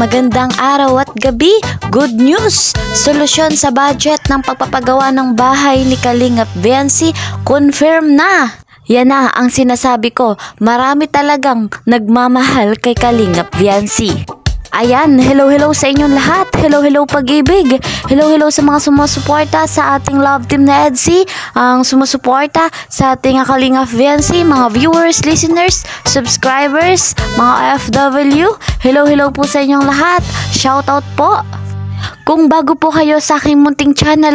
Magandang araw at gabi. Good news! Solusyon sa budget ng pagpapagawa ng bahay ni Kalingap Viancy, confirm na! Yan na ang sinasabi ko, marami talagang nagmamahal kay Kalingap Viancy. Ayan, hello sa inyong lahat. Hello pag-ibig. Hello sa mga sumusuporta sa ating love team na EDSI, ang sumusuporta sa ating Kalingap Viancy, mga viewers, listeners, subscribers, mga OFW. Hello po sa inyong lahat. Shoutout po. Kung bago po kayo sa aking munting channel,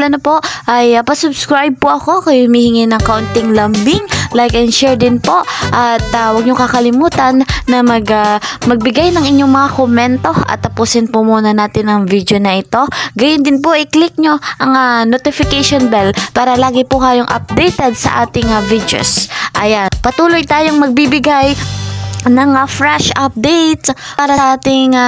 ay pa-subscribe po ako. Kayo humihingi ng kaunting lambing, like and share din po. At huwag nyo kakalimutan na magbigay ng inyong mga komento at tapusin po muna natin ang video na ito. Gayon din po, i-click nyo ang notification bell para lagi po kayong updated sa ating videos. Ayan, patuloy tayong magbibigay ng fresh updates para sa ating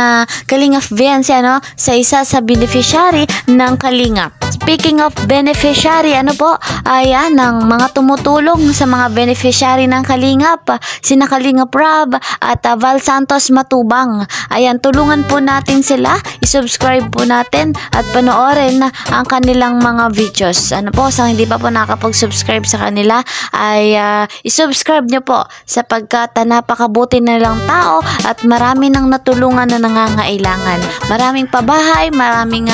Kalingap Viancy, sa isa sa beneficiary ng Kalingap. Speaking of beneficiary, ayan, ng mga tumutulong sa mga beneficiary ng Kalingap, sina Kalingap Rob at Val Santos Matubang. Ayan, tulungan po natin sila, isubscribe po natin at panoorin ang kanilang mga videos. Sa hindi pa po nakapag-subscribe sa kanila, ay isubscribe nyo po sapagkat napakabuti na lang tao at marami nang natulungan na nangangailangan. Maraming pabahay, maraming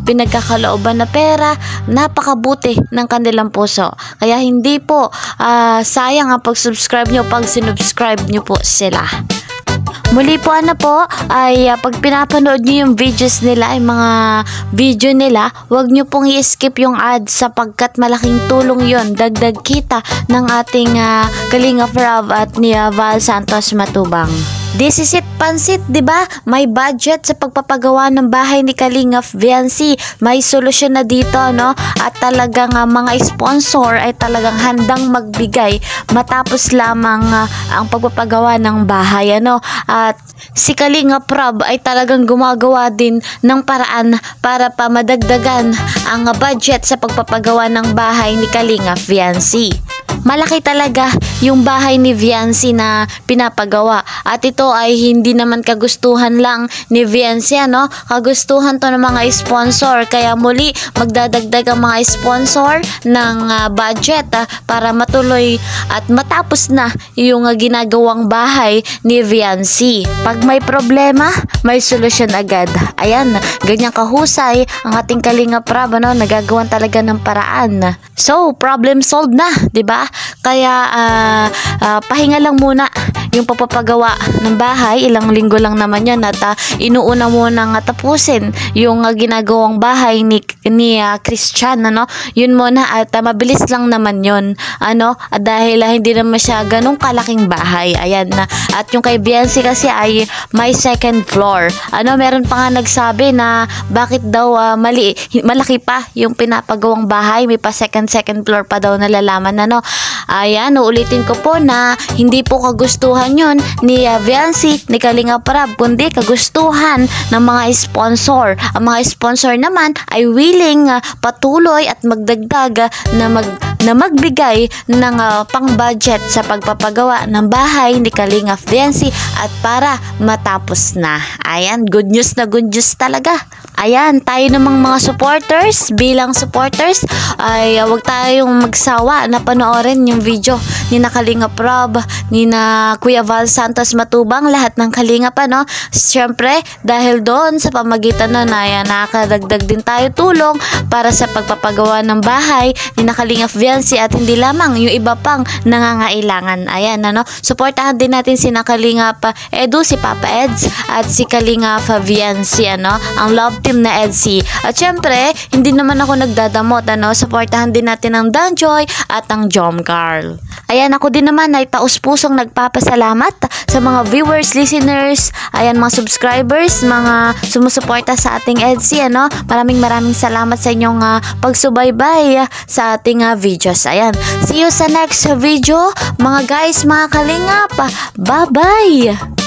pinagkakalooban na pera, napakabuti ng kanilang puso. Kaya hindi po sayang ang pag-subscribe nyo pag sinubscribe nyo po sila. Muli po ay pag pinapanood nyo yung videos nila, yung mga video nila, huwag nyo pong i-skip yung ads sapagkat malaking tulong yon, dagdag kita ng ating Kalingap Rob at ni Val Santos Matubang. This is it, pansit, diba? May budget sa pagpapagawa ng bahay ni Kalingap Viancy. May solusyon na dito, At talagang mga sponsor ay talagang handang magbigay matapos lamang ang pagpapagawa ng bahay, At si Kalingap Rob ay talagang gumagawa din ng paraan para pa madagdagan ang budget sa pagpapagawa ng bahay ni Kalingap Viancy. Malaki talaga yung bahay ni Viancy na pinapagawa. At ito ay hindi naman kagustuhan lang ni Viancy, Kagustuhan to ng mga sponsor. Kaya muli, magdadagdag ang mga sponsor ng budget para matuloy at matapos na yung ginagawang bahay ni Viancy. Pag may problema, may solusyon agad. Ayan, ganyan kahusay ang ating Kalingap Rob, nagagawan talaga ng paraan. So, problem solved na, 'di ba? Kaya pahinga lang muna yung papapagawa ng bahay. Ilang linggo lang naman yan at inuuna muna nga tapusin yung ginagawang bahay ni Christian, yun muna at mabilis lang naman yun, dahil hindi naman siya ganong kalaking bahay. Ayan na. At yung kay Viancy kasi ay may second floor. Meron pa nga nagsabi na bakit daw malaki pa yung pinapagawang bahay, may pa second floor pa daw nalalaman. Ayan, uulitin ko po na hindi po kagustuhan yun ni Viancy, ni Kalingap Rob, kundi kagustuhan ng mga sponsor. Ang mga sponsor naman ay willing patuloy at magdagdag na magbigay ng pang-budget sa pagpapagawa ng bahay ni Kalingap Viancy at para matapos na. Ayan, good news na good news talaga. Ayan, tayo namang mga supporters, bilang supporters, ay huwag tayong magsawa na panoorin yung video ni Kalingap Rob, ni Kuya Val Santos Matubang, lahat ng Kalingap, Siyempre, dahil doon sa pamagitan ay nakadagdag din tayo tulong para sa pagpapagawa ng bahay ni Kalingap Viancy at hindi lamang yung iba pang nangangailangan. Ayan, suportahan din natin si Kalingap Edu, si Papa Eds at si Kalingap Viancy, ang love team na EDSI. At syempre, hindi naman ako nagdadamot, suportahan din natin ang Danjoy at ang Jom Carl. Ayan, ako din naman ay taus-pusong nagpapasalamat sa mga viewers, listeners, ayan, mga subscribers, mga sumusuporta sa ating EDSI, Maraming salamat sa inyong pagsubaybay sa ating videos. Ayan, see you sa next video, mga guys, mga Kalingap. Bye-bye!